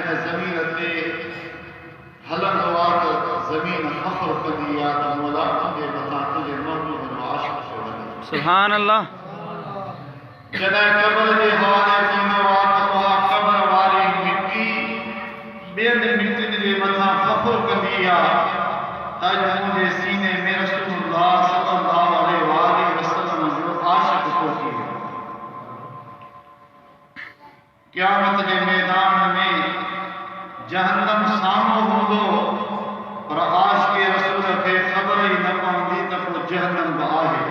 जॾहिं ज़मीन ते हलंदो आहे त ज़मीन फ़ख्र कंदी आहे त मौला तुंहिंजे मथां तुंहिंजे महबूब जो आशिक़ थो वञे। सुभान अल्लाह। जॾहिं क़ब्र जे हवाले थींदो आहे त उहा क़ब्र वारी मिटी ॿियनि मिटियुनि जे मथां फ़ख्र कंदी आहे त अॼु मुंहिंजे सीने में रसूलुल्लाह सल्लल्लाहु अलैहि वसल्लम जो आशिक़ पहुची वियो। क़यामत जे मैदान में जहन्नम साम्हूं हूंदो पर आशिक़े रसूल खे ख़बर ई न पवंदी त पोइ जहन्नम बि आहे।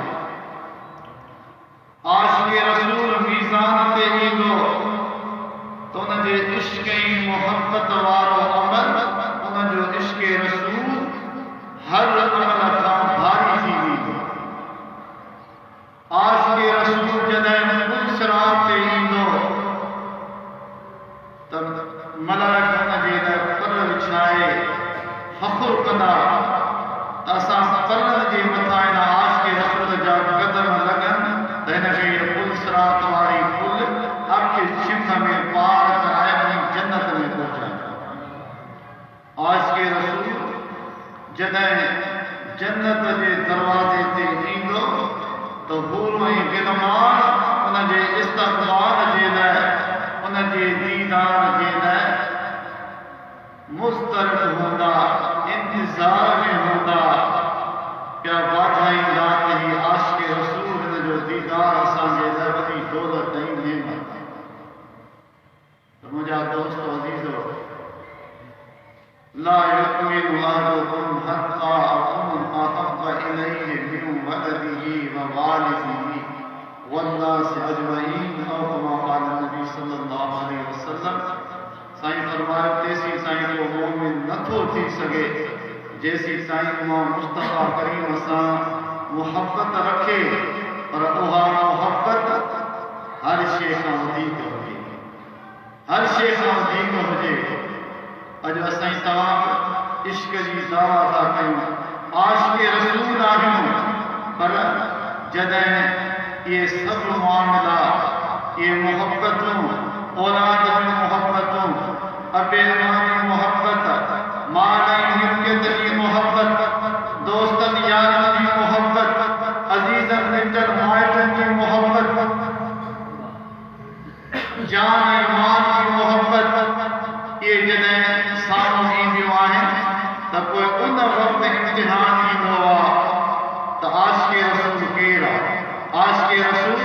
आशिक़े रसूल मीज़ान ते ईंदो त उनजे इश्क़ ऐं मोहब्बत वारो अमल, उनजो इश्क़े रसूल हर अमल खां भारी थी वेंदो। आशिक़े रसूल जॾहिं पुल सिरात ते ईंदो त मलाइका उनजे लाइ पर विछाए फ़ख्र कंदा त असां परनि जे मथां हिन आशिक़े रसूल जा क़दम लॻनि त हिनखे इहा पुल सिरात वारी पुल आपके छिम में पार कराए वञी जन्नत में पहुचाए। आशिक़े रसूल जॾहिं जन्नत जे दरवाज़े ते ईंदो त हूर ऐं गिलमान उनजे इस्तक़बाल जे लाइ, उनजे दीदार जे लाइ मुस्तरद हूंदा, इंतज़ार में हूंदा पिया वाधाईंदा त ही आशिक़े रसूल हिन जो दीदार असांजे लाइ वॾी दौलत ऐं नेमत। मुंहिंजा दोस्त अज़ीज़ो, ला युमिनु अहदुकुम हत्ता अकून अहब्ब इलैहि मिन वलदिही व वालिदिही वन्नासि अजमईन औ कमा क़ाल नबी सल्लल्लाहु अलैहि वसल्लम। साईं फरमायो तेसी साईं को मोमिन नथो थी सघे जैसी साईं मां मुस्तफ़ा करीम सां मुहब्बत रखे, पर उहा मुहब्बत हर शइ खां वधीक हुजे, हर शइ खां वधीक हुजे। अॼु असां तव्हां इश्क़ जी दावा था कयूं, आशिक़े रसूल आहियूं, पर जॾहिं इहे सभु मामला, इहे मुहब्बतूं, औलाद जूं मुहब्बतूं, अबे अमा जी मुहब्बत, माल ऐं मिल्कियत जी मुहब्बत, दोस्तनि यारनि जी मुहब्बत, अज़ीज़नि मिटनि माइटनि जी मुहब्बत, जान ऐं माल जी मुहब्बत, इहे जॾहिं साम्हूं ईंदियूं आहिनि त पोइ उन वक़्तु इम्तिहान ईंदो आहे त आशिक़े रसूल केरु आहे। आशिक़े रसूल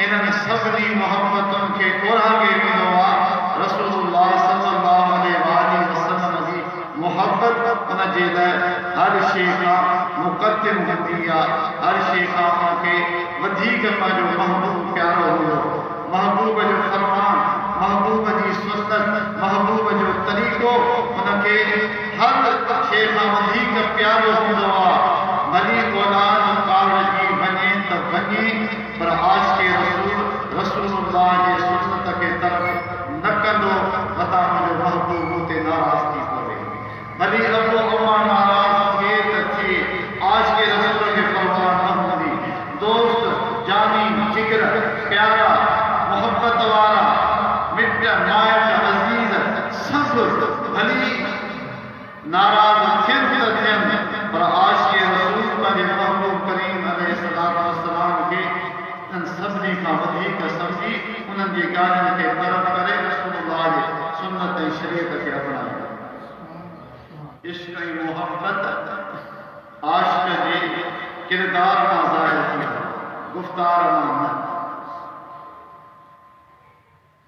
इन्हनि सभिनी मुहब्बतुनि खे ओरागे वेंदो आहे। रसूलुल्लाह सल्लल्लाहु अलैहि वसल्लम जी मुहब्बत उनजे लाइ हर शइ खां मुक़द्दिम हूंदी आहे, हर शइ खां उनखे वधीक पंहिंजो महबूब प्यारो हूंदो। महबूब जो फरमान, महबूब जी सुन्नत, महबूब जो तरीक़ो उनखे हर शइ खां वधीक प्यारो हूंदो आहे। भली औलाद कावड़जी वञे त वञे, पर आशिक़े रसूल रसूलुल्लाह जे सुन्नत खे तरफ़ न कंदो, मता मुंहिंजो महबूब उते नाराज़ थी पवे। भली अबो अमा नाराज़ थिए त थिए, आशिक़े रसूल खे परवाह न हूंदी। दोस्त, जानी, जिगर, प्यारा, मोहब्बत वारा, मिट माइट, अज़ीज़ सभु भली नाराज़ थियनि त थियनि, पर आशिक़े रसूल पंहिंजे महबूब करीम अलैहिस्सलातु वस्सलाम खे सभिनी खां वधीक सम्झी उन्हनि जी ॻाल्हियुनि खे तरफ़ करे रसूलुल्लाह जे सुन्नत ऐं शरीयत खे अपनायो। इश्क़ ऐं मोहब्बत आशिक़ जे किरदार मां ज़ाहिर थी, गुफ़्तार मां न।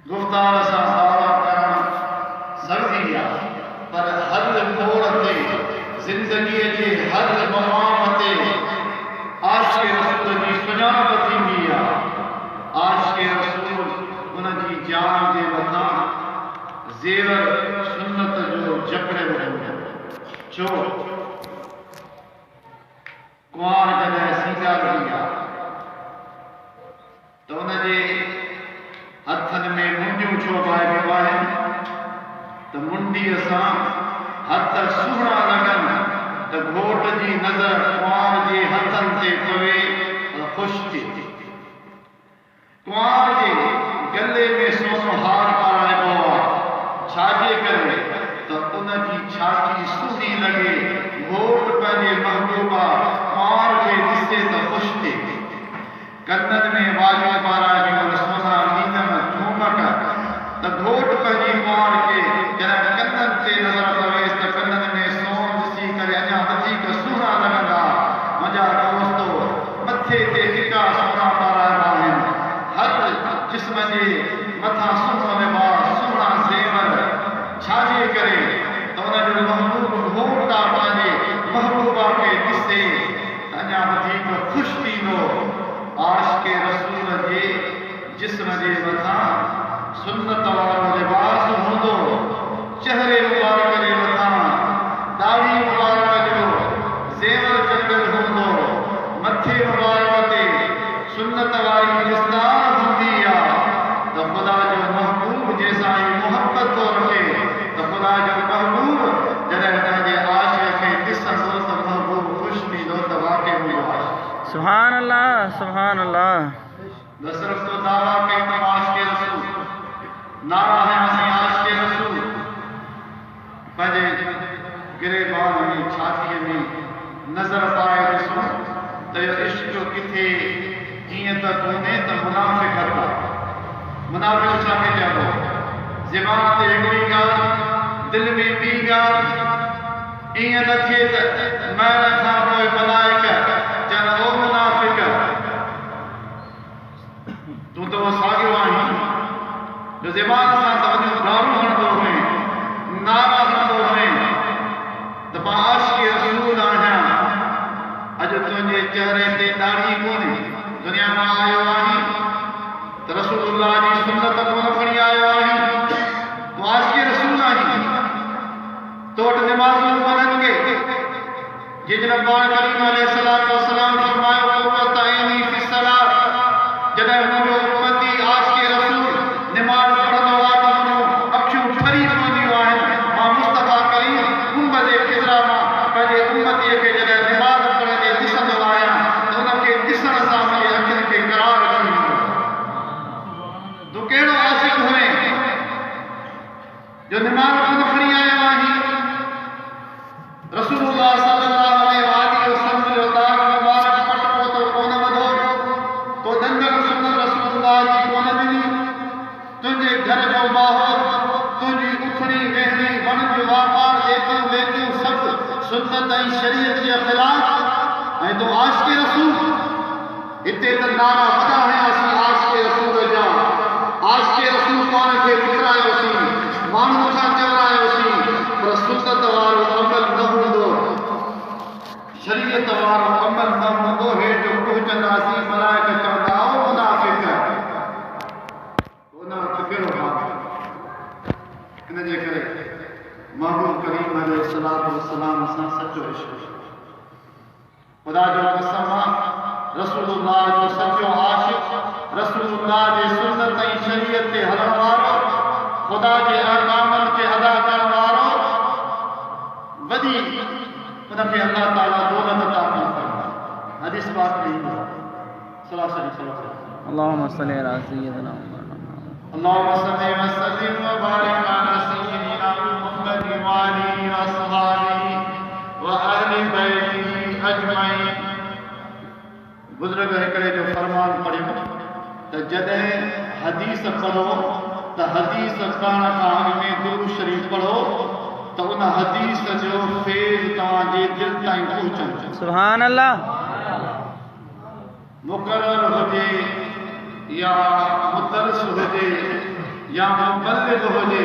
गुफ़्तार सां दावा करणु ज़रूरी आहे, पर हर मोड़ ते, ज़िंदगीअ जे हर मक़ाम ते आशिक़े रसूल जी सुञाणप थींदी आहे। आशिक़े रसूल उनजी जान जे मथां ज़ेवर सुन्नत जो जकड़ियल हूंदो। छो कुंवार जॾहिं सींगारंदी आहे त उनजे हथनि में मुंडियूं छो पाइबियूं आहिनि त मुंडीअ सां हथ सुहिणा लॻनि त घोट जी नज़र कुंवार जे हथनि ते पवे त ख़ुशि थिए। कुंवार जे गले में सोनो हार पाराइबो आहे, छाजे करे कन्नन में वाली पारा जो सोना नींदम झूमक त घोट पंहिंजी पाण खे जॾहिं कन्नन ते नज़र पवे त कन्नन में सोन ॾिसी करे अञा वधीक सुहिणा लॻंदा। मुंहिंजा दोस्तो मथे ते टिका सोना पाराइबा आहिनि, हर जिस्म जे मथां सुहिणो लिबास सुहिणा ज़ेवर छाजे करे त उनजो महबूब घोट आहे पंहिंजे महबूबा खे ॾिसे त अञा वधीक ख़ुशि थींदो। आशिक़े रसूल जे जिस्म जे मथां सुन्नत वारो लिबास हूंदो, चेहरे मुबारक जे मथां दाढ़ी मुबारक जो ज़ेवर चंगल हूंदो, मथे मुबारक ते सुन्नत वारी विस्तार हूंदी आहे त ख़ुदा जो महबूब जंहिंसां मोहब्बत थो रखे त ख़ुदा जो महबूब जॾहिं पंहिंजे आशिक़ खे ॾिसंदो त महबूब ख़ुशि थींदो त वाक़ई हूंदो आहे। सुभान अल्लाह, सुभान अल्लाह। न सिर्फ़ तो दावा कई त आशिक़े रसूल नारा हयासीं आशिक़े रसूल, पंहिंजे गिरेबान में छातीअ में नज़र पाए ॾिसो त इहो इश्क किथे ईअं त कोन्हे त मुनाफ़िक़त आहे। मुनाफ़िक़ छा खे चइबो? ज़बान ते हिकिड़ी ॻाल्हि, दिलि में ॿी ॻाल्हि, ईअं न थिए त महिर खां पोइ मलाइक चवनि ओ मुनाफ़िक़ तूं त उहो साॻियो आहीं जो ज़बान सां त वञो दारू हणंदो हुए, नारा हणंदो हुए त मां आशिक़े रसूल आहियां, अॼु तुंहिंजे चेहरे ते दाढ़ी कोन्हे, दुनिया मां आयो आहीं त रसूलुल्लाह जी सुन्नत कोन खणी आयो आहीं, तूं आशिक़े रसूल आहीं, तो वटि निमाज़ूं कोन्हनि के जिन पाण करीम अलैहिस्सलातु वस्सलाम फरमायो क़ुर्रतु ऐनी फ़ी सलात, जॾहिं हुनजो उम्मती आशिक़े रसूल निमाज़ पढ़ंदो आहे त हुनजो अखियूं ठरी पवंदियूं आहिनि। मां मुस्तफ़ा करीम गुंबद ख़िज़रा मां पंहिंजे उम्मतीअ खे जॾहिं निमाज़ पढ़ंदे ॾिसंदो आहियां त उनखे ॾिसण सां मुंहिंजे अखियुनि खे करार अची वेंदो। तूं कहिड़ो आशिक़ हुए जो निमाज़ कोन खणी आयो आहीं? रसूलुल्लाह सल्लल्लाहु अलैहि वसल्लम जो दाग मुबारक पटको तो कोन वधो, तो दंदल सुन्नत रसूलुल्लाह जी कोन ॾिनी, तुंहिंजे घर जो माहौल, तुंहिंजी उथणी वेहणी, वण जो वापार, लेकिन वेकियूं सभु सुन्नत ऐं शरीयत जे ख़िलाफ़, ऐं तूं आशिक़े रसूल। हिते त नारा वॾा हयासीं आशिक़े रसूल जा, आशिक़े रसूल पाण खे विकिरायोसीं, माण्हुनि खां चवरायोसीं, पर सुन्नत वारो अमल न हूंदो, शरीयत वारो अमल न हूंदो, हेठि पहुचंदासीं मलाइक चवंदा ओ मुनाफ़िक़, उन वक़्तु कहिड़ो हाल। इन जे करे महबूब करीम अलैहिस्सलातु वस्सलाम सां सचो इश्क़, ख़ुदा जो कसम आहे, रसूलुल्लाह जो सचो आशिक़, रसूलुल्लाह जे सुन्नत ऐं शरीयत ते हलण वारो, ख़ुदा जे अहकामनि खे अदा करण वारो, वॾी उनखे अल्लाह ताला दौलत अता फरमाए। हदीस पाक में ईंदो सल्लल्लाहु अलैहि वसल्लम, अल्लाहुम्मा सल्लि अला सय्यिदिना अल्लाहुम्मा सल्लि व सल्लिम व बारिक अला सय्यिदिना मुहम्मद व आलिहि व अस्हाबिहि व अहलि बैतिहि अजमईन। बुज़ुर्ग हिकिड़े जो फरमान पढ़ियो त जॾहिं हदीस पढ़ो त हदीस पढ़ण खां अॻु में दुरूद शरीफ़ पढ़ो त उन हदीस जो फैज़ तव्हांजे दिलि ताईं पहुचंदो। सुभान अल्लाह। मुक़रर हुजे या मुदरस हुजे या मुबल्लिग हुजे,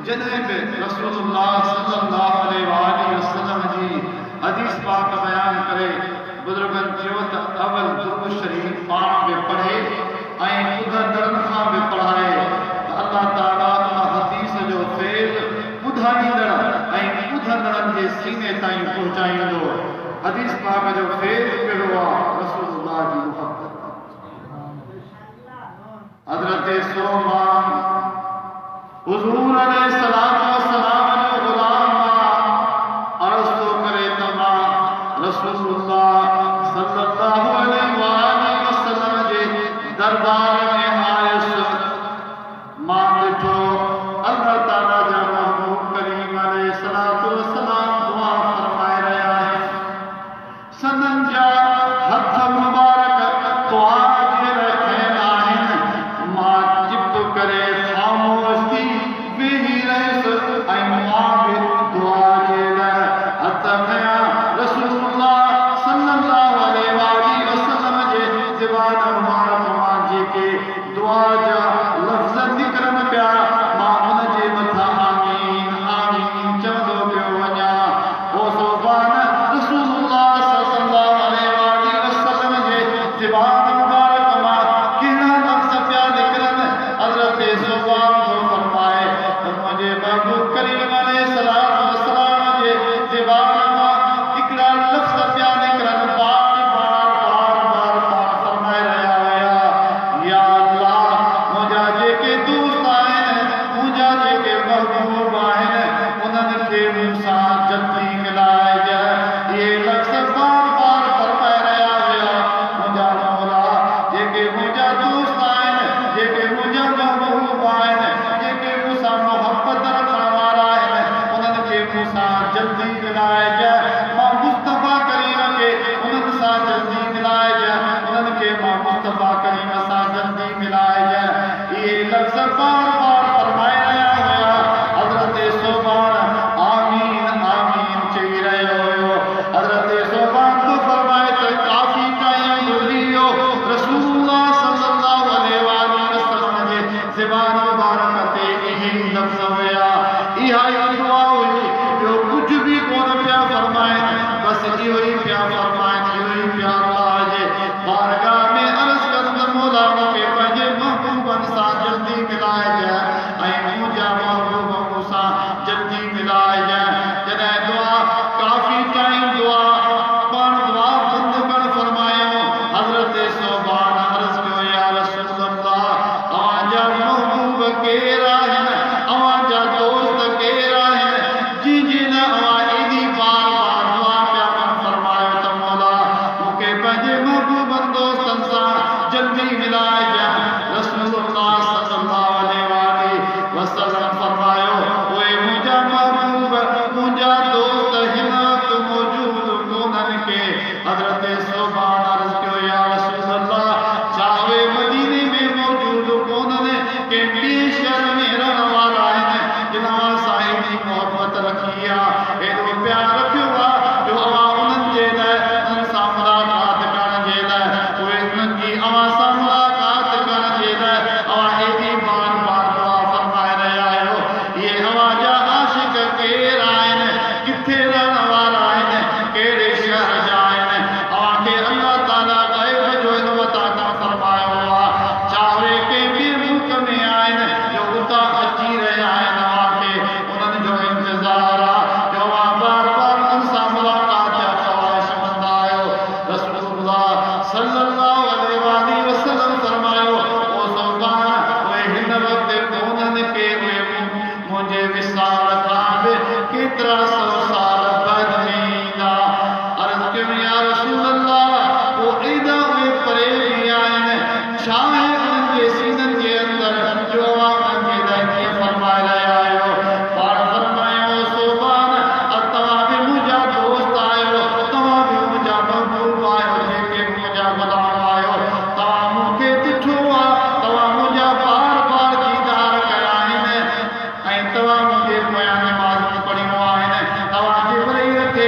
जॾहिं बि रसूलुल्लाह सल्लल्लाहु अलैहि वसल्लम जी हदीस पाक बयान करे, बुज़ुर्गनि चयो त अवल दुरूद शरीफ़ पाण बि पढ़े ऐं ॿुधंदड़नि खां बि पढ़ाए त अल्लाह ताला उन हदीस जो फैज़ ॿुधाईंदड़ ऐं ॿुधंदड़नि जे सीने ताईं पहुचाईंदो। हदीस पाक जो फैज़ कहिड़ो आहे? रसूलुल्लाह जी मुहब्बत। हज़रत सुलेमान हुज़ूर अलैहिस्सलाम जो ग़ुलाम अर्ज़ थो करे त मां रसूलुल्लाह सल्लल्लाहु अलैहि वसल्लम जे दरबार में आयुसि, मां ॾिठो अल्लाह ताला जा महबूब करीम अलैहिस्सलातु वस्सलाम दुआ फरमाए रहिया आहिनि, सनन जा हथ मुबारक दुआ मिलाइजां मां मुस्तफा करीम खे उन्हनि सां जल्दी मिलाइजां उन्हनि खे मां मुस्तफा करीम सां जल्दी मिलाइजां इहे लफ़्ज़ बार बार फरमाए रहिया हुया हज़रत सोबान आमीन आमीन चई रहियो हुयो हज़रत सोबान तो फरमाए त काफ़ी टाइम गुज़री वियो रसूलुल्लाह सल्लल्लाहु अलैहि वसल्लम जे ज़बान मुबारक ते इहे लफ़्ज़ हुया इहा ई दुआ हुई ॿियो कुझु बि कोन पिया फरमाइनि बसि इहो ई पिया फरमाइनि इहो ई पिया अल्लाह जे बारगाह में अर्ज़ कंदमि मौला मूंखे पंहिंजे महबूबनि सां जल्दी मिलाइजां ऐं मुंहिंजा महबूब मूंसां जल्दी मिलाइजां जॾहिं दुआ काफ़ी टाइम दुआ पाण दुआ बंदि करणु फरमायो हज़रत सोबान अर्ज़ कयो या रसूल अल्लाह अव्हांजा महबूब केर आहिनि अव्हांजा दोस्त केर आहिनि जंहिंजी न अव्हां एॾी बार बार दुआ पिया करणु फरमायो त मौला मूंखे पंहिंजे महबूबनि दोस्तनि सां जल्दी मिलाइजां रसूलुल्लाह सल्लल्लाहु अलैहि वसल्लम फरमायो ओए मुंहिंजा महबूब मुंहिंजा दोस्त हिन वक़्तु मौजूदु कोन्हनि के हज़रत सोबान अर्ज़ कयो या रसूल अल्लाह छा उहे मदीने में मौजूदु कोन्हनि के ॿिए शहर में रहण वारा आहिनि जिन अव्हां सां एॾी मोहबत रखी आहे एॾो प्यार रखियो आहे जो अव्हां उन्हनि जे लाइ उन्हनि सां मुलाक़ात करण जे लाइ उहे उन्हनि जी अव्हां सां मुलाक़ात करण जे लाइ अव्हां एॾी बार बार दुआ फरमाए रहिया आहियो इहे अव्हांजा आशिक़ केर आहिनि किथे रहण वारा आहिनि कहिड़े शहर जा आहिनि अव्हांखे अल्लाह ताला ग़ैब जो इल्मु अता फरमायो आहे छा उहे कंहिं ॿिए मुल्क में आहिनि जो उतां अची रहिया आहिनि अव्हांखे उन्हनि जो इंतज़ारु आहे जो अव्हां बार बार उन्हनि सां मुलाक़ात जा ख़्वाहिशमंद आहियो रसूलुल्लाह सल्लल्लाहु अलैहि वसल्लम फरमायो ओ सोबान उहे हिन वक़्तु कोन्हनि के उहे मुंहिंजे विसाल खां बि केतिरा सौ साल बाद में ईंदा अर्ज़ कयो या रसूल अल्लाह पोइ एॾा उहे परे बि आहिनि छा आहे उन्हनि जे सीननि जे अंदरि जो अव्हां उन्हनि जे लाइ कीअं फरमाए रहिया आहियो पाण फरमायो सोबान तव्हां बि मुंहिंजा दोस्त आहियो तव्हां बि मुंहिंजा महबूब आहियो जेके मुंहिंजा गुलाम आहियो तव्हां मूंखे ॾिठो आहे तव्हां मुंहिंजा बार बार दीदार कया आहिनि ऐं तव्हां मुंहिंजे पोयां नमाज़ूं पढ़ियूं आहिनि तव्हां जिब्रील खे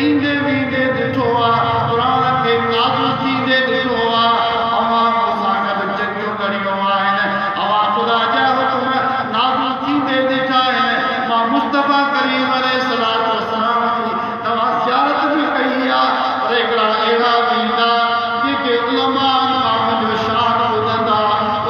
ईंदे वेंदे ॾिठो आहे क़ुर खे नाज़िल थींदे ॾिठो आहे अव्हां मूंसां गॾु चङियूं करियूं आहिनि अव्हां ख़ुदा जा हुकुम नाज़िल थींदे ॾिठा आहिनि मां मुस्तफा करीम अलैहिस्सलातु वस्सलाम जी तव्हां ज़ियारत बि कई आहे पर हिकिड़ा अहिड़ा बि ईंदा जेके उलमा खां मुंहिंजो शान ॿुधंदा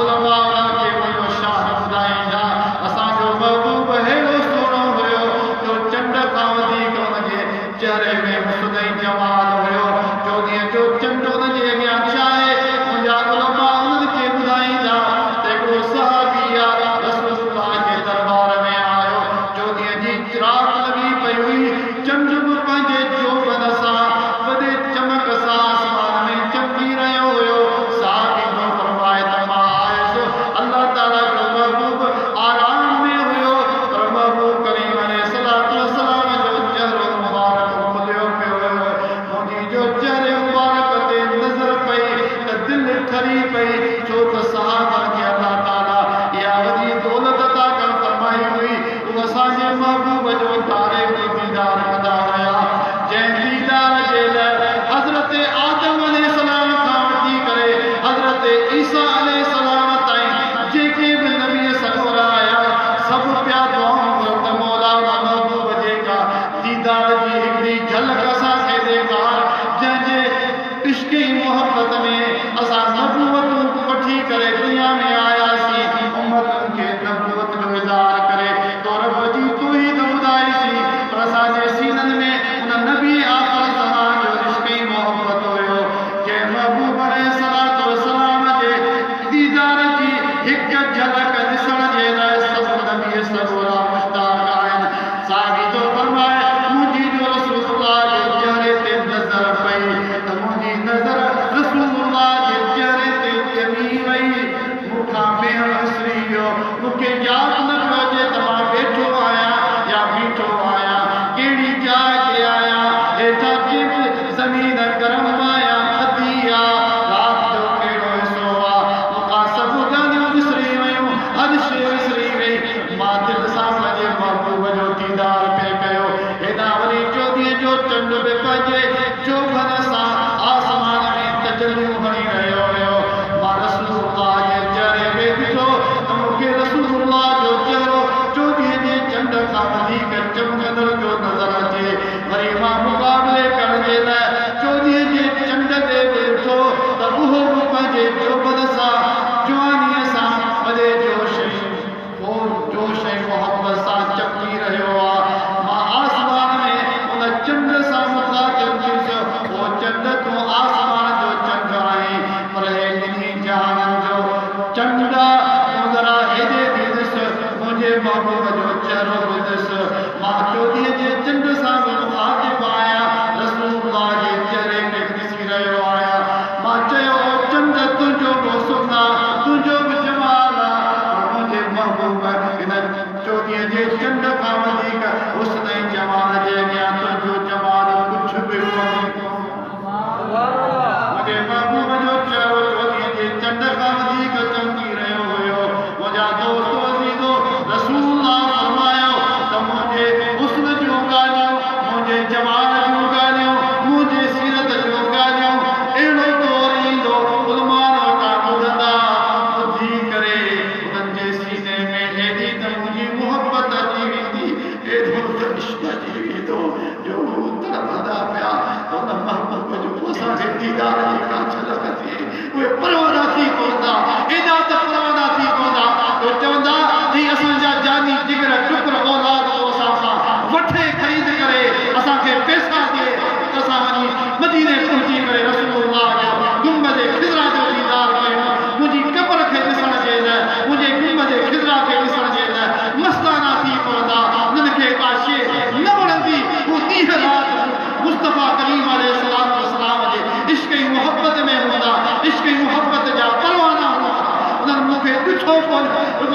उलमा उन्हनि खे मुंहिंजो शान ॿुधाईंदा असांजो महबूब अहिड़ो सुहिणो हुयो जो चंड खां वधीक हुनजे चहिरे में मुस्दई जमाल हुयो जो ॾींहं जो चंड हुनजे अॻियां छा आहे मुंहिंजा उलमा उन्हनि खे ॿुधाईंदा त हिकिड़ो सहाबी आहे रसूलुल्लाह जे दरबार में आयो जो ॾींहं जी राति लॻी पई हुई चंड बि पंहिंजे जोबन सां वॾे चमक सां आसमान में चमकी रहियो हुयो सहाबी बि फरमाए त मां आयुसि अल्लाह ताला जो महबूब आराम में हुयो पर महबूब करीम अलैहिस्सलातु वस्सलाम जो चहिरो मुबारक खुलियो पियो हुयो मुंहिंजी जो चहिरे मुबारक ते नज़र पई त दिलि ठरी पई छो त सहाबा खे अल्लाह ताला इहा वॾी दौलत अता करणु फरमाई हुई उहे असांजे महबूब जो तारे जो दीदार कंदा हुया जंहिं दीदार जे लाइ हज़रत आदम अलैहिस्सलाम खां वठी करे हज़रत ईसा अलैहिस्सलाम ताईं जेके बि नबी सगोर आया सभु पिया दुआऊं कयो त मौला महबूब जेका दीदार जी हिकिड़ी झलक असांखे ॾेखार जंहिंजे इश्क ई मोहबत में असां नबूवतूं वठी करे दुनिया में आयासीं उम्मतुनि खे नबूवत जो इज़हार करे तो रब जी तौहीद ॿुधाईसीं पर असांजे सीननि में उन नबी आख़िर ज़मान जो इश्क ई मोहबत हुयो जंहिं महबूब अलैहिस्सलातु वस्सलाम जे दीदार जी हिकु झलक ॾिसण जे लाइ सभु नबी सगोरा मुश्ताक़ आहिनि साॻी तो फरमाए मुंहिंजी जो रसूलुल्लाह जे चहिरे ते नज़र पई त मुंहिंजी नज़र रसूल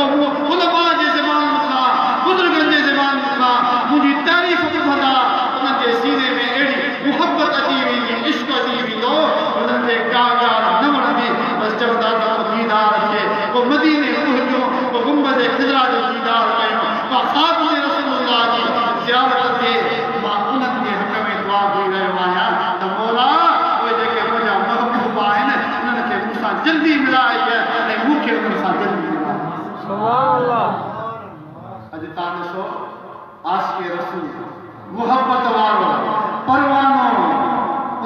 उलमा जे ज़बान खां बुज़ुर्गनि जे ज़बान खां मुंहिंजी तारीफ़ ॿुधंदा उन्हनि जे सीने में अहिड़ी मुहबत अची वेंदी इश्क अची वेंदो उन्हनि खे का ॻाल्हि न वणंदी बसि चवंदा त दीदार खे पोइ मदीने पहुचो पोइ गुंबद ख़िज़रा जो दीदार कयो मां ख़ाब में रसूलुल्लाह जी ज़ियारत थे मां उन्हनि जे हक़ में दुआ घुरी रहियो आहियां त मौला उहे जेके मुंहिंजा महबूब आहिनि उन्हनि खे मूंसां जल्दी मिलाइजे ऐं मूंखे उन्हनि सां जल्दी मिलाइजे सुभान अल्लाह अॼु तव्हां ॾिसो आशिक़े रसूल मुहबत वारो परवानो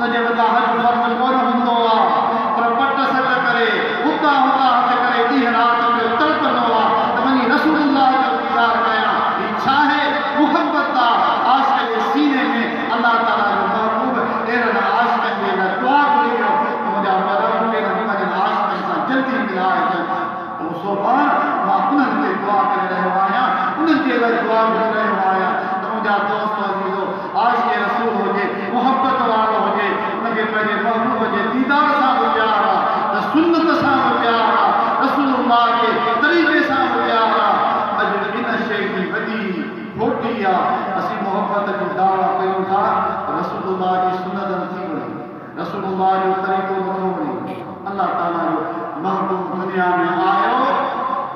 उनजे मथां हज फर्ज़ कोन हूंदो आहे पर पट सट करे हुतां हुतां हथ करे ॾींहुं राति पियो तड़पंदो आहे त वञी रसूलुल्लाह जो दीदार कयां हीअ छा आहे मुहबत आहे आशिक़ जे सीने में अल्लाह ताला जो महबूब अहिड़नि आशिक़नि जे लाइ दुआ घुरी वियो मुंहिंजा मरब पंहिंजनि आशिक़नि सां जल्दी मिलाइजनि पोइ सोभान मां उन्हनि ते दुआ करे रहियो आहियां उन्हनि जे लाइ दुआ घुरी रहियो आहियां त मुंहिंजा दोस्त अज़ीज़ो आशिक़े रसूल हुजे मुहबत वारो हुजे उनखे पंहिंजे महबूब जे दीदार सां बि प्यार आहे त सुन्नत सां बि प्यार आहे रसूलुल्लाह जे तरीक़े सां बि प्यार आहे अॼु इन शइ जी वॾी खोटी आहे असीं मुहबत जो दावा कयूं था रसूलुल्लाह जी सुन्नत नथी वणे रसूलुल्लाह जो तरीक़ो नथो वणे अल्लाह ताला जो महबूब दुनिया में आयो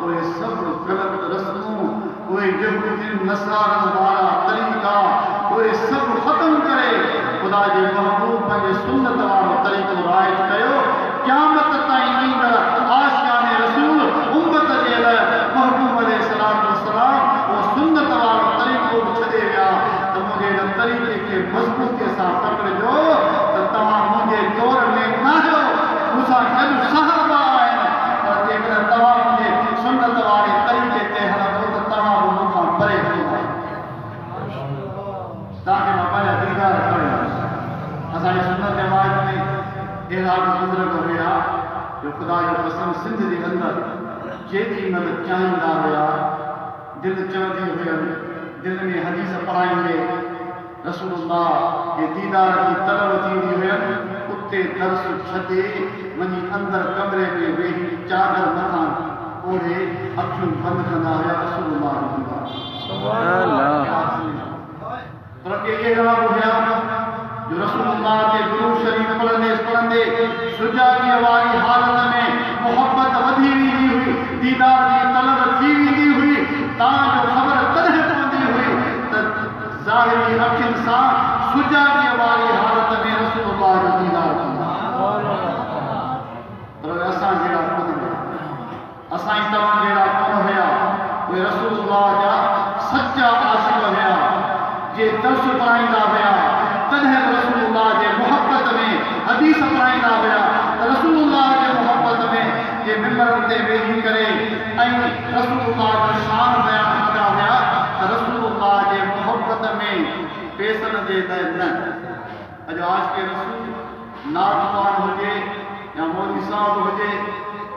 उहे सभु ग़लति रस्मूं उहे यहूदियुनि नसारनि वारा तरीक़ा उहे सभु ख़तमु करे ख़ुदा जे महबूब पंहिंजे सुन्नत वारो तरीक़ो राइज कयो क़यामत ताईं ईंदड़ आशिक़ाने रसूल उम्मत जे लाइ महबूब अलैहिस्सलातु वस्सलाम उहो सुन्नत वारो तरीक़ो बि छॾे विया त मुंहिंजे हिन तरीक़े खे मज़बूतीअ सां पकड़िजो त तव्हां मुंहिंजे दौर में न आहियो मूंसां गॾु सहाबा आहिनि पर जेकॾहिं तव्हां मुंहिंजे सुन्नत वारे तरीक़े ते हलंदो त तव्हां बि मूंखां परे हलंदा तव्हांखे मां पंहिंजा दीदार कयो असांजे सुन्नत रिवायत में अहिड़ा बुज़ुर्ग हुया जो ख़ुदा जो कसम सिंध जे अंदरि जेॾी महिल चाहींदा हुया दिलि चवंदी हुयनि दिलि में हदीस पढ़ाईंदे रसूलुल्लाह जे दीदार जी तलब थींदी हुयनि उते दर्स छॾे वञी अंदरि कमरे में वेही चादर मथां ओढ़े अखियूं बंदि कंदा हुया रसूलुल्लाह जो दीदार सुभान अल्लाह पर के अहिड़ा बि हुया जो रसूलुल्लाह जे दुरूद शरीफ़ पढ़ंदे सुजाॻीअ वारी हालत में मुहबत वधी वेंदी हुई दीदार जी तलब थी वेंदी हुई तव्हांजो ख़बर तॾहिं पवंदी हुई त ज़ाहिरी अखियुनि सां सुजाॻीअ वारी हालत में रसूलुल्लाह जो दीदार थींदो पर असां जहिड़ा कोन हुया असां ई तव्हां जहिड़ा कोन हुया उहे रसूलुल्लाह जा सचा आशिक़ हुया जे दर्स पढ़ाईंदा हुया तॾहिं रसूलुल्लाह जे मुहबत में हदीस पढ़ाईंदा हुया त रसूलुल्लाह जे मुहबत में जे मिंबर ते वेही करे ऐं रसूलुल्लाह जो शान बयान कंदा हुया त रसूलुल्लाह जे मुहबत में पैसनि जे लाइ न अॼु आशिक़े रसूल नातवान हुजे या मौलवी साहब हुजे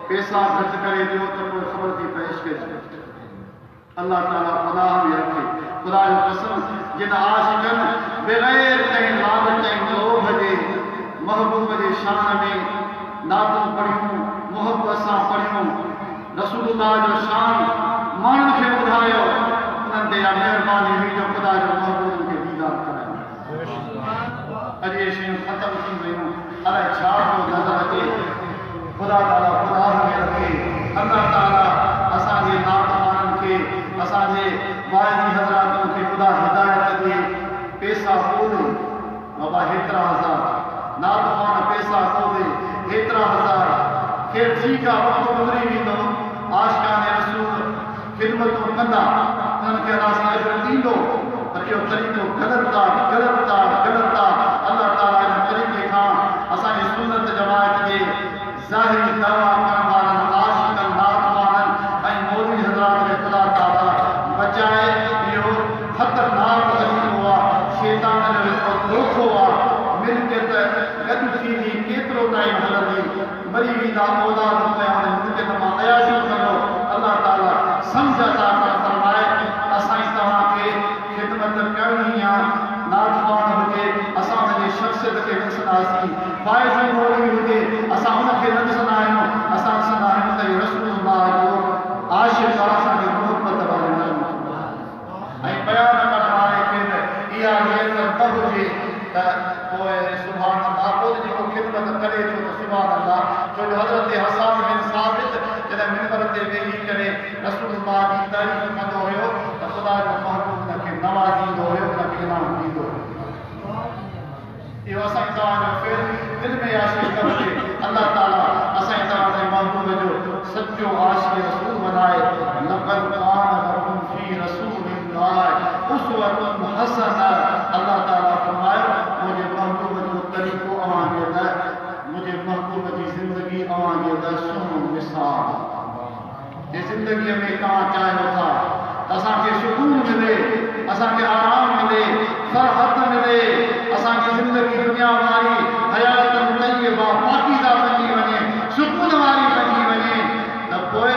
पैसा ख़र्च करे ॾियो त पोइ ख़बर थी पए इश्क जी अल्लाह ताला पनाह में रखे ख़ुदा जो कसम जिन आशिक़नि बग़ैर कंहिं लालच ऐं लोभ जे महबूब जे शान में नातूं पढ़ियूं मुहबत सां पढ़ियूं रसूलुल्लाह जो शान माण्हुनि खे ॿुधायो उन्हनि ते इहा महिरबानी हुई जो ख़ुदा जो महबूब खे दीदार करायो अॼु इहे शयूं ख़तमु थी वयूं अलाए छा पियो नज़र अचे ख़ुदा ताला पनाह में रखे अल्लाह ताला असांजे नातवाननि खे असांजे वाइदी हज़रातनि खे ख़ुदा हिदायत ॾे पैसा कोन्हे बाबा हेतिरा हज़ार नातवान पैसा कोन्हे हेतिरा हज़ार खेर ठीकु आहे वक़्तु गुज़री वेंदो आशिक़ाने रसूल ख़िदमतूं कंदा उन्हनि खे अलाह सां अजर ॾींदो पर इहो तरीक़ो ग़लति आहे अल्लाह ताला हिन तरीक़े खां असांजी सुन्नत जमायत जे ज़ाहिरी दावा करण वारनि आशिक़नि नातवाननि ऐं मौलवी हज़रात खे ख़ुदा ताला बचाए इहो ख़तरनाक तरीक़ो आहे शैतान जो हिकिड़ो धोखो आहे मिल्कियत गॾु थींदी केतिरो टाइम हलंदी मरी वेंदा औलाद पिया मिल्कियत मां अयाशी कंदो अल्लाह ताला सम्झ अता फरमाए असां तव्हांखे ख़िदमत करणी आहे नातवान हुजे असां हुनजे शख़्सियत खे ॾिसंदासीं फ़ाइज़ मौलवी हुजे असां हुनखे न ॾिसंदा आहियूं असां ॾिसंदा आहियूं त रसूलुल्लाह जो आशिक़ सुभान अल्लाह पोइ जेको ख़िदमत करे थो त सुभान अल्लाह। छो जो हज़रत हसन बिन साबित जॾहिं मिंबर ते वेही करे रसूलुल्लाह जी तारीफ़ कंदो हुयो त ख़ुदा जो महबूब हुनखे नवाज़ींदो हुयो, हुनखे इनाम ॾींदो हुयो। इहो असांखे तव्हांजो फ़िल दिलि में आशिक़ करे अल्लाह ताला असांजे तव्हांजे महबूब जो सचो आशिक़ रसूल बनाए। लक़द कान लकुम फ़ी रसूलिल्लाहि उसवतुन हसना। अल्लाह ताला फरमायो मुंहिंजे महबूब जो तरीक़ो अव्हांजे लाइ, मुंहिंजे महबूब जी ज़िंदगी अव्हांजे लाइ सुहिणो मिसाल। जे ज़िंदगीअ में तव्हां चाहियो था त असांखे सुकून मिले, असांखे आराम मिले, फ़रहत मिले, असांजी ज़िंदगी दुनिया वारी हयात तय्यबा पाकीज़ा बणी वञे, सुकून वारी बणी वञे, त पोइ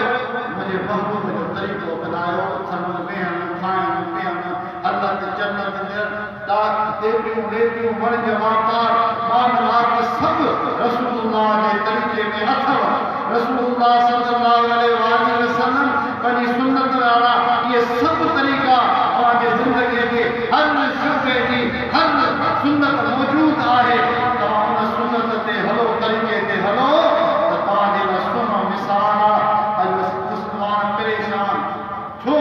मुंहिंजे महबूब जो तरीक़ो अपनायो। सनम वेहण, खाइण, पीअण, अल्लाह ते जन्नत में देवियूं लेवियूं वण वापार मामलात सभु रसूलुल्लाह जे तरीक़े में अथव। रसूलुल्लाह सल्लल्लाहु अलैहि वसल्लम पंहिंजी सुन्नत वारा इहे सभु तरीक़ा तव्हांजे ज़िंदगीअ जे हर शुबे जी हर सुन्नत मौजूद आहे। तव्हां उन सुन्नत ते हलो, तरीक़े ते हलो त तव्हांजे लाइ सुहिणो मिसाल आहे। अॼु मुस्लमान परेशान छो?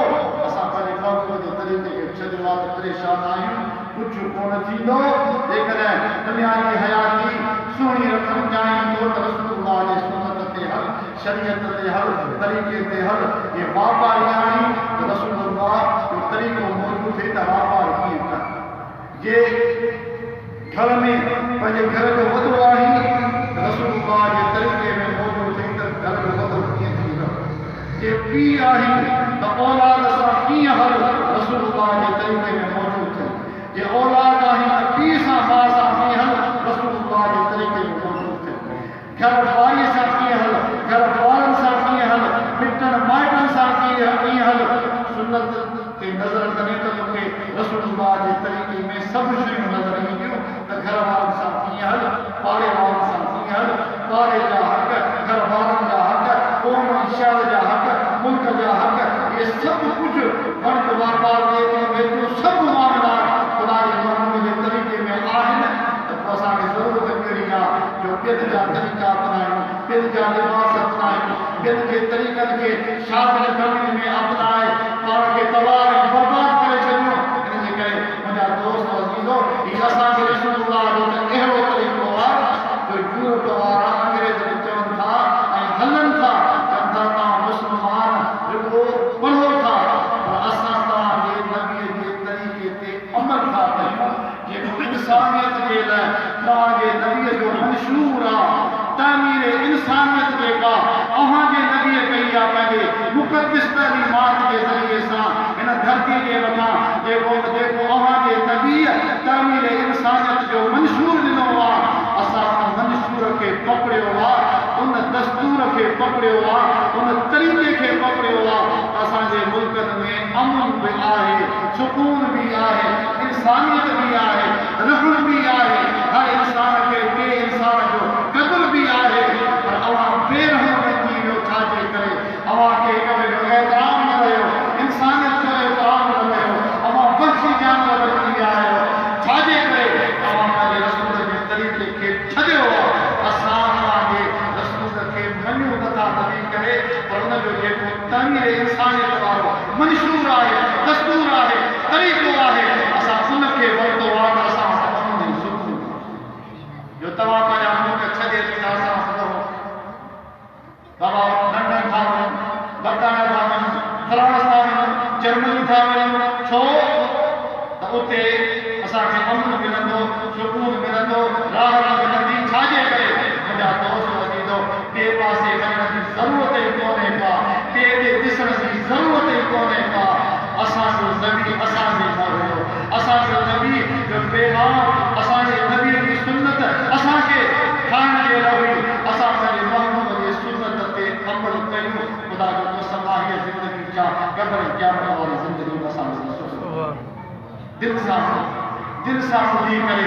असां पंहिंजे महबूब जे तरीक़े खे छॾियो आहे त परेशान आहियूं। कुझु कोन थींदो जेकॾहिं दुनिया जी हयाती सुहिणी रखणु चाहियूं थो त रसूलुल्लाह जे सुन्नत ते हल, शरीयत ते हल, तरीक़े ते हल। ये वापारी आहियूं त रसूलुल्लाह जो तरीक़ो मौजूदु थिए त वापार कीअं कनि। जे घर में पंहिंजे घर जो वॾो आहीं रसूलुल्लाह जे तरीक़े में मौजूदु थिए त घर जो वॾो कीअं थींदो। जे पीउ आहीं त औलाद सां कीअं हल रसूलुल्लाह जे तरीक़े में मौजूदु थिए। जे औलाद आहीं त पीउ सां माउ सां कीअं हल रसूलुल्लाह जे तरीक़े में मौजूदु थिए। घर वारीअ सां कीअं हल, घर वारनि सां कीअं हल, मिटनि माइटनि सां कीअं हल। सुन्नत ते नज़र करे त मूंखे रसूलुल्लाह जे तरीक़े में सभु शयूं नज़र ईंदियूं त घर वारनि सां कीअं हल, पाड़े वारनि सां कीअं हल, पाड़े जा हक़, घर वारनि जा हक़, क़ौम शहर जा हक़, मुल्क जा हक़, इहे सभु कुझु वणज वापार वेठो सभु मामला ख़ुदा जे महबूब जे तरीक़े में आहिनि। त पोइ असांखे ज़रूरत कहिड़ी आहे जो ॿियनि जा तरीक़ा अपनायूं, ॿियनि जा लिबास अपनायूं, ॿियनि जे तरीक़नि खे शादियुनि फैमिली में अपनाए पाण खे तबाह ऐं बर्बाद करे छॾियूं। इन जे करे मुंहिंजा दोस्त अज़ीज़ो, हीउ असांखे रसूलुल्लाह जो त अहिड़ो तरीक़ो आहे जो यूरोप वारा अंग्रेज़ चवनि था ऐं हलनि था, चवनि था तव्हां मुस्लमान रुॻो पढ़ो था पर असां तव्हांजे नबीअ जे तरीक़े ते अमल था कयूं जेको इंसानियत जे लाइ तव्हांजे नबीअ जो मंशूर आहे। तामीर इंसानियत जेका अव्हांजे नबीअ कई आहे पंहिंजे मुक़द्दस तइलीमात जे ज़रिए सां हिन धरती जे मथां जेको अव्हांजे नबीअ तामीर इंसानियत जो मंशूर ॾिनो आहे, असां उन मंशूर खे पकड़ियो आहे, उन दस्तूर खे पकड़ियो आहे, उन तरीक़े खे पकड़ियो आहे। असांजे मुल्कनि में अमन बि आहे, सुकून बि आहे, इंसानियत बि आहे, रहम बि आहे, हर इंसान खे ॿिए इंसान जो क़दुरु बि आहे। पर अव्हां बेरहम थी वियो, छाजे करे अव्हांखे हिक ॿिए जो एहतराम न रहियो, इंसानियत जो एहतराम न रहियो, अव्हां वहशी जानवर बणिजी विया आहियो। छाजे करे अव्हां पंहिंजे रसूल जे तरीक़े खे छॾियो आहे। असां तव्हांजे रसूल खे मञूं नथा तॾहिं करे पर हुनजो जेको तामीर इंसानियत वारो मंशूर आहे, दस्तूर आहे, तरीक़ो आहे, असां उनखे वरितो आहे त असां जो तव्हां पंहिंजा मुल्क छॾे ॾिना असां सॼो बाबा लंडन था वञूं, बर्तानिया था वञूं, फ्रांस था वञूं, जर्मनी था वञूं, छो त उते असांखे अमन मिलंदो, सुकून मिलंदो, राहत मिलंदी। छाजे करे मुंहिंजा दोस्त अज़ीज़ो ॿिए पासे वञण जी ज़रूरत ई कोन्हे का, ॿिए ॾे ॾिसण जी ज़रूरत ई कोन्हे का। असांजो नबी असांजे न हुयो, असांजो नबी जो पैगाम, असांजे नबीअ जी सुन्नत असांखे खाइण जे लाइ असां पंहिंजे महबूब जे सुन्नत ते अमल कयूं। ख़ुदा जो कसम आहे हीअ ज़िंदगी जा क़ब्र क़यामत वारी ज़िंदगी में असां दिलि सां ॿुधी करे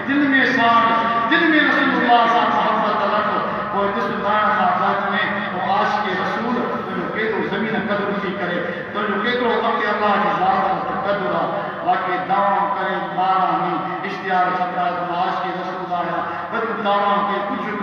दिल में साण, दिल में रसूलुल्लाह सां मोहबत रख। पोइ ॾिस माण्हू सां ज़ात में पोइ आशिक़ रसूल तुंहिंजो केतिरो ज़मीन क़दुरु थी करे, तुंहिंजो केतिरो अॻिते अल्लाह जी ज़ात क़दुरु आहे। बाक़ी दावा करे माण्हू इश्तिहार छपराए तव्हांखे कुझु